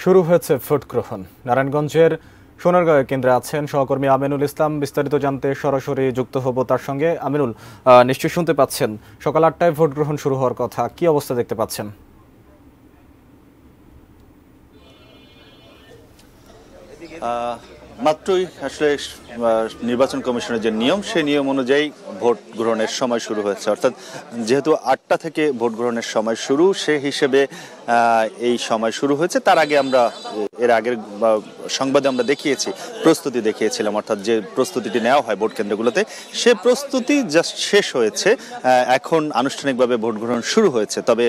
শুরু হয়েছে ভোট গ্রহণ। নারায়ণগঞ্জের সোনারগাঁও কেন্দ্রে আছেন সহকর্মী আমিনুল ইসলাম। বিস্তারিত জানতে সরাসরি যুক্ত হব তার সঙ্গে। আমিনুল, নিশ্চয়ই শুনতে পাচ্ছেন সকাল ৮টায় ভোট গ্রহণ শুরু হওয়ার কথা, কি অবস্থা দেখতে পাচ্ছেন? মাত্রই আসলে নির্বাচন কমিশনের যে নিয়ম, সেই নিয়ম অনুযায়ী ভোট গ্রহণের সময় শুরু হয়েছে। অর্থাৎ যেহেতু ৮টা থেকে ভোট গ্রহণের সময় শুরু, সে হিসেবে এই সময় শুরু হয়েছে। তার আগে আমরা এর আগের সংবাদে আমরা প্রস্তুতি দেখিয়েছিলাম, অর্থাৎ যে প্রস্তুতিটি নেওয়া হয় ভোট কেন্দ্রগুলোতে, সে প্রস্তুতি জাস্ট শেষ হয়েছে। এখন আনুষ্ঠানিকভাবে ভোট গ্রহণ শুরু হয়েছে। তবে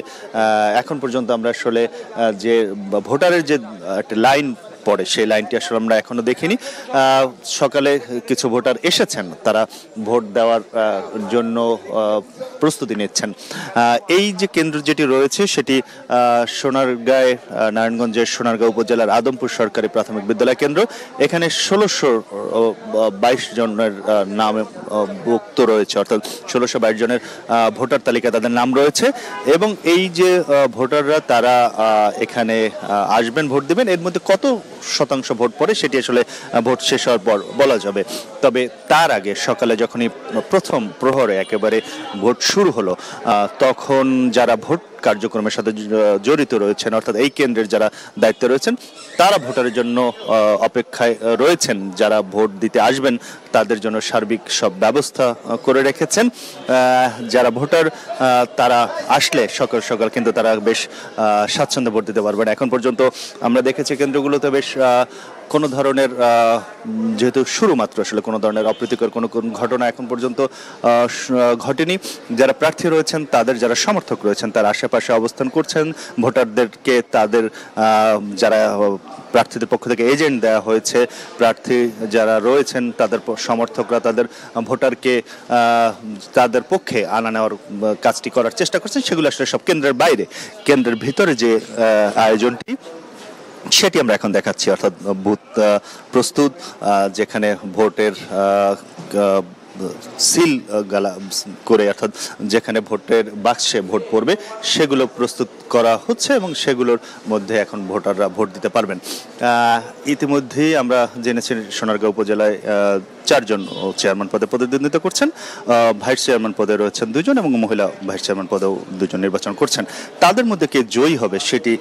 এখন পর্যন্ত আমরা আসলে যে ভোটারের যে একটা লাইন পড়ে, সেই লাইনটি আসলে আমরা এখনো দেখিনি। সকালে কিছু ভোটার এসেছেন, তারা ভোট দেওয়ার জন্য প্রস্তুতি নিচ্ছেন। এই যে কেন্দ্র যেটি রয়েছে সেটি সোনারগাঁয়ে, নারায়ণগঞ্জের সোনারগাঁও উপজেলার আদমপুর সরকারি প্রাথমিক বিদ্যালয় কেন্দ্র। এখানে ১৬২২ জনের নাম ভুক্ত রয়েছে, অর্থাৎ ১৬২২ জনের ভোটার তালিকায় তাদের নাম রয়েছে। এবং এই যে ভোটাররা, তারা এখানে আসবেন, ভোট দেবেন। এর মধ্যে কত শতাংশ ভোট পড়ে সেটি আসলে ভোট শেষ হওয়ার পর বলা যাবে। তবে তার আগে সকালে যখনই প্রথম প্রহরে একেবারে ভোট শুরু হলো, তখন যারা ভোট কার্যক্রমের সাথে জড়িত রয়েছেন, অর্থাৎ এই কেন্দ্রের যারা দায়িত্বে রয়েছেন, তারা ভোটারের জন্য অপেক্ষায় রয়েছেন। যারা ভোট দিতে আসবেন তাদের জন্য সার্বিক সব ব্যবস্থা করে রেখেছেন। যারা ভোটার, তারা আসলে সকাল সকাল কিন্তু তারা বেশ স্বাচ্ছন্দ্যে ভোট দিতে পারবেন। এখন পর্যন্ত আমরা দেখেছি কেন্দ্রগুলোতে বেশ কোনো ধরনের, যেহেতু শুরু মাত্র, আসলে কোনো ধরনের অপ্রীতিকর কোনো ঘটনা এখন পর্যন্ত ঘটেনি। যারা প্রার্থী রয়েছেন, তাদের যারা সমর্থক রয়েছেন, তারা আশেপাশে অবস্থান করছেন। ভোটারদেরকে তাদের যারা প্রার্থীদের পক্ষ থেকে এজেন্ট দেওয়া হয়েছে, প্রার্থী যারা রয়েছেন তাদের সমর্থকরা তাদের ভোটারকে তাদের পক্ষে আনা নেওয়ার কাজটি করার চেষ্টা করছেন। সেগুলো আসলে সব কেন্দ্রের বাইরে। কেন্দ্রের ভিতরে যে আয়োজনটি, সেটি আমরা এখন দেখাচ্ছি। অর্থাৎ বুথ প্রস্তুত, যেখানে ভোটের সিল গালা করে, অর্থাৎ যেখানে ভোটের বাক্সে ভোট পড়বে, সেগুলো প্রস্তুত করা হচ্ছে এবং সেগুলোর মধ্যে এখন ভোটাররা ভোট দিতে পারবেন। ইতিমধ্যেই আমরা জেনেছি সোনারগাঁও উপজেলায় 4 জন চেয়ারম্যান পদে প্রতিদ্বন্দ্বিতা করছেন। ভাইস চেয়ারম্যান পদে রয়েছেন 2 জন এবং মহিলা ভাইস চেয়ারম্যান পদেও 2 জন নির্বাচন করছেন। তাদের মধ্যে কে জয়ী হবে সেটি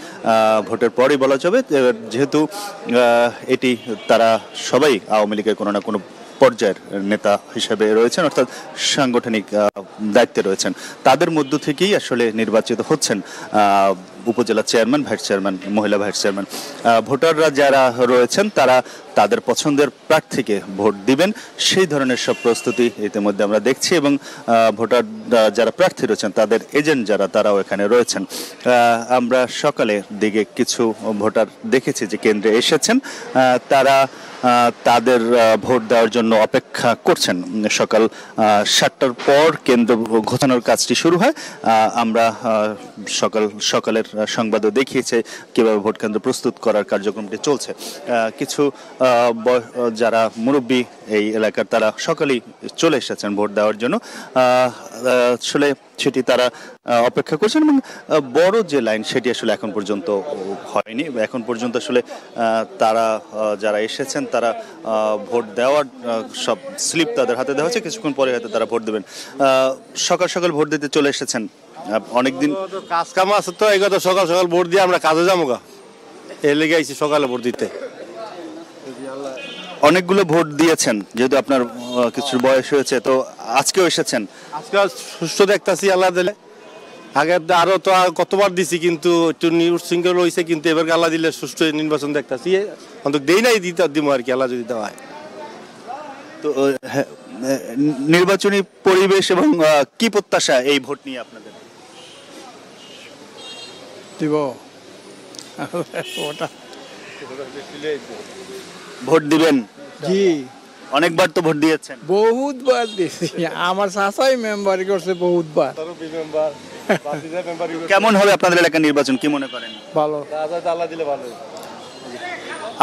ভোটের পরেই বলা যাবে। যেহেতু এটি তারা সবাই আওয়ামী লীগের কোনো না কোনো পর্যায়ের নেতা হিসেবে রয়েছেন, অর্থাৎ সাংগঠনিক দায়িত্বে রয়েছেন। তাদের মধ্য থেকেই আসলে নির্বাচিত হচ্ছেন উপজেলা চেয়ারম্যান, ভাইস চেয়ারম্যান, মহিলা ভাইস চেয়ারম্যান। ভোটাররা যারা রয়েছেন, তারা তাদের পছন্দের প্রার্থীকে ভোট দিবেন, সেই ধরনের সব প্রস্তুতি ইতিমধ্যে আমরা দেখছি। এবং ভোটার যারা প্রার্থী রয়েছেন, তাদের এজেন্ট যারা, তারাও এখানে রয়েছেন। আমরা সকালের দিকে কিছু ভোটার দেখেছি যে কেন্দ্রে এসেছেন, তারা তাদের ভোট দেওয়ার জন্য অপেক্ষা করছেন। সকাল 7টার পর কেন্দ্র ঘোষণার কাজটি শুরু হয়। আমরা সকালের সংবাদও দেখিয়েছে কিভাবে ভোট কেন্দ্র প্রস্তুত করার কার্যক্রমটি চলছে। কিছু যারা মুরব্বী এই এলাকার, তারা সকালেই চলে এসেছেন ভোট দেওয়ার জন্য। আসলে সেটি তারা অপেক্ষা করছেন এবং বড় যে লাইন, সেটি আসলে এখন পর্যন্ত হয়নি। এখন পর্যন্ত আসলে তারা যারা এসেছেন, তারা ভোট দেওয়ার সব স্লিপ তাদের হাতে দেওয়া হচ্ছে। কিছুক্ষণ পরে হয়তো তারা ভোট দেবেন। সকাল সকাল ভোট দিতে চলে এসেছেন। অনেকদিন কাজ কাম আছে, তো এই কথা সকাল সকাল ভোট দিয়ে আমরা কাজে যাবো গা, এর লেগে আইছি সকালে ভোট দিতে। অনেকগুলো ভোট দিয়েছেন, যেহেতু আপনার কিছু বয়স হয়েছে, তো আজকেও এসেছেন। আজকে সুস্থ দেখতেছি আল্লাহ দিলে। আগে আরো তো কতবার দিছি, কিন্তু একটু নিউশৃঙ্খল হয়েছে, কিন্তু এবার আল্লাহ দিলে সুস্থ নির্বাচন দেখতেছি। অন্তত দেই নাই, দিতে দিব আর কি, আল্লাহ যদি দেওয়া হয়। তো নির্বাচনী পরিবেশ এবং কি প্রত্যাশা এই ভোট নিয়ে আপনাদের? দিব ভোট দিবেন? জি, অনেকবার তো ভোট দিয়েছেন। বহুতবার দিছি। আমার চাচাই মেম্বার করছে বহুতবার। কেমন হবে আপনাদের এলাকার নির্বাচন, কি মনে করেন? ভালো, আল্লাহ দিলে ভালো।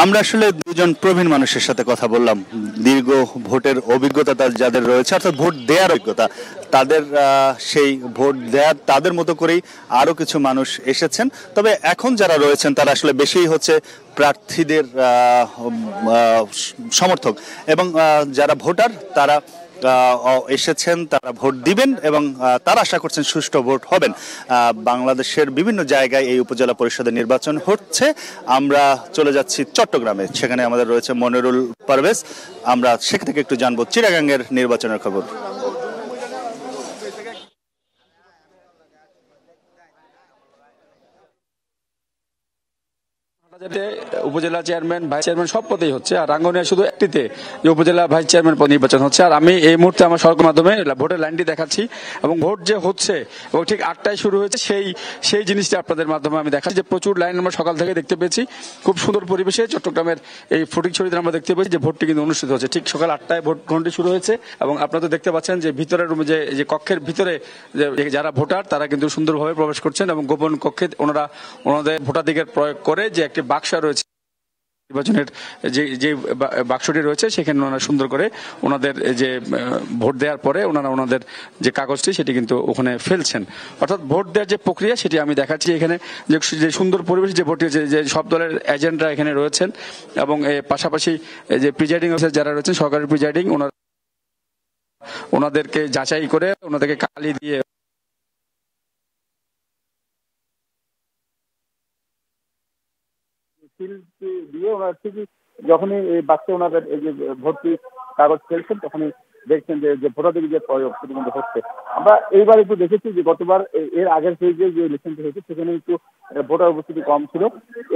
আমরা আসলে দুজন প্রবীণ মানুষের সাথে কথা বললাম, দীর্ঘ ভোটের অভিজ্ঞতা যাদের রয়েছে, অর্থাৎ ভোট দেওয়ার অভিজ্ঞতা, তাদের সেই ভোট দেওয়ার তাদের মতো করেই আরো কিছু মানুষ এসেছেন। তবে এখন যারা রয়েছেন তারা আসলে বেশি হচ্ছে প্রার্থীদের সমর্থক, এবং যারা ভোটার তারা এসেছেন, তারা ভোট দিবেন এবং তারা আশা করছেন সুষ্ঠু ভোট হবেন। বাংলাদেশের বিভিন্ন জায়গায় এই উপজেলা পরিষদের নির্বাচন হচ্ছে। আমরা চলে যাচ্ছি চট্টগ্রামে, সেখানে আমাদের রয়েছে মনিরুল পারভেজ। আমরা সেখান থেকে একটু জানবো চিটাগাঙ্গের নির্বাচনের খবর। উপজেলা চেয়ারম্যান, ভাইস চেয়ারম্যান সব পদেই হচ্ছে, আর রাঙ্গুনিয়া শুধু একটিতে যে উপজেলা ভাইস চেয়ারম্যান পদ নির্বাচন হচ্ছে। আর আমি এই মুহূর্তে আমার সড়কের মাধ্যমে ভোটের লাইনটি দেখাচ্ছি, এবং ভোট যে হচ্ছে এবং ঠিক 8টায় শুরু হয়েছে সেই জিনিসটি আপনাদের মাধ্যমে আমি দেখাচ্ছি যে প্রচুর লাইন আমরা সকাল থেকে দেখতে পেয়েছি। খুব সুন্দর পরিবেশে চট্টগ্রামের এই ফটিকছড়িতে আমরা দেখতে পেয়েছি যে ভোটটি কিন্তু অনুষ্ঠিত হচ্ছে। ঠিক সকাল 8টায় ভোট গ্রহণটি শুরু হয়েছে, এবং আপনারা তো দেখতে পাচ্ছেন যে ভিতরের রুমে যে কক্ষের ভিতরে যারা ভোটার তারা কিন্তু সুন্দরভাবে প্রবেশ করছেন, এবং গোপন কক্ষে ওনাদের ভোটাধিকার প্রয়োগ করে যে একটি বাক্স রয়েছে নির্বাচনের যে বাক্সটি রয়েছে, সেখানে ওনারা সুন্দর করে ওনাদের যে ভোট দেওয়ার পরে ওনাদের যে কাগজটি সেটি কিন্তু ওখানে ফেলছেন। অর্থাৎ ভোট দেওয়ার যে প্রক্রিয়া সেটি আমি দেখাচ্ছি এখানে, যে সুন্দর পরিবেশ যে ভোট যে সব দলের এজেন্টরা এখানে রয়েছেন, এবং পাশাপাশি যে প্রিজাইডিং অফিসার যারা রয়েছেন, সরকারি প্রিজাইডিং, ওনাদেরকে যাচাই করে ওনাদেরকে কালি দিয়ে দিয়ে ওনারা ঠিকই যখনই এই বাক্সে ওনাদের এই যে ভর্তি কাগজ ফেলছেন তখনই দেখছেন যে ভোটাধিকার যে প্রয়োগ সেটি কিন্তু হচ্ছে। আমরা এইবার একটু দেখেছি যে গতবার এর আগের ফেজে যে ইলেকশনটি হয়েছে সেখানে একটু ভোটার উপস্থিতি কম ছিল।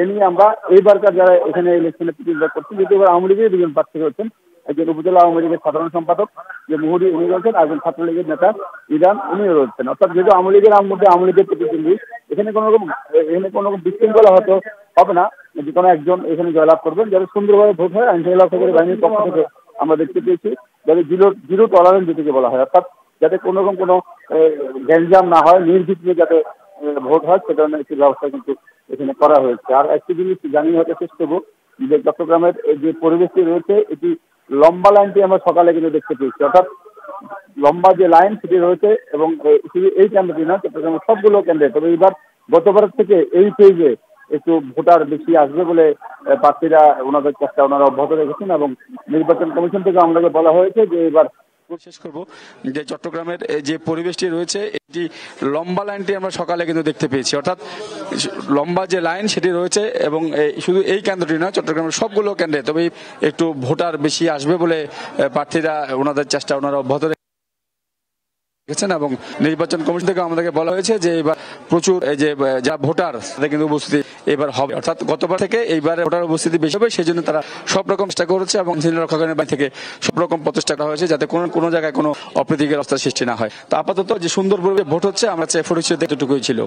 এ নিয়ে আমরা এইবারকার যারা এখানে ইলেকশনে প্রতিযোগিতা করছেন, যেহেতু এবার আওয়ামী লীগের দুজন প্রার্থী হচ্ছেন, একজন উপজেলা আওয়ামী লীগের সাধারণ সম্পাদক যে মুহুরী উনি রয়েছেন, একজন ছাত্রলীগের নেতা ইরান উনিও রয়েছেন। অর্থাৎ যেহেতু আওয়ামী লীগের মধ্যে আওয়ামী লীগের প্রতিদ্বন্দ্বী, এখানে কোনো রকম বিশৃঙ্খলা হয়তো হবে না, যে কোনো একজন এখানে জয়লাভ করবেন। যাতে সুন্দরভাবে ভোট হয়, আইনশৃঙ্খলা বাহিনীর পক্ষ থেকে আমরা দেখতে পেয়েছি যাতে জিরো টলারেন্স যেটিকে বলা হয়, অর্থাৎ যাতে কোনো রকম কোনো গ্যাঞ্জাম না হয়, নির্বিঘ্নে যাতে ভোট হয় সে ধরনের একটি ব্যবস্থা কিন্তু এখানে করা হয়েছে। আর একটি জিনিস জানিয়ে হতে চেষ্টা করবো যে চট্টগ্রামের যে পরিবেশটি রয়েছে, এটি লম্বা লাইনটি আমরা সকালে কিন্তু দেখতে পেয়েছি, অর্থাৎ লম্বা যে লাইন সেটি রয়েছে, এবং শুধু এই কেন্দ্রটি না, চট্টগ্রামের সবগুলো কেন্দ্রে। তবে এবার গতবারের থেকে এই পেজে একটু ভোটার বেশি আসবে বলে প্রার্থীরা ওনাদের চেষ্টা ওনারা অব্যাহত রেখেছেন, এবং নির্বাচন কমিশন থেকে আমাদেরকে বলা হয়েছে যে এবার শেষ করব যে চট্টগ্রামের যে পরিবেশটি রয়েছে, এটি লম্বা লাইনটি আমরা সকালে কিন্তু দেখতে পেয়েছি, অর্থাৎ লম্বা যে লাইন সেটি রয়েছে, এবং শুধু এই কেন্দ্রটি না, চট্টগ্রামের সবগুলো কেন্দ্রে। তবে একটু ভোটার বেশি আসবে বলে প্রার্থীরা ওনাদের চেষ্টা ওনারা অব্যাহত রেখেছেন, এবং নির্বাচন কমিশন থেকে আমাদেরকে বলা হয়েছে যে এবার প্রচুর যে যা ভোটার তাদের কিন্তু উপস্থিতি এবার হবে, অর্থাৎ গতবার থেকে এইবারে ভোটার উপস্থিতি বেশি হবে, সেই জন্য তারা সব রকম চেষ্টা করেছে, এবং রক্ষাকারী বাহিনী থেকে সব রকম প্রচেষ্টা করা হয়েছে যাতে কোনো জায়গায় কোনো অপ্রীতিকর অবস্থার সৃষ্টি না হয়। তো আপাতত যে সুন্দরভাবে ভোট হচ্ছে, আমরা ফটিকছড়িতে এতটুকুই ছিল।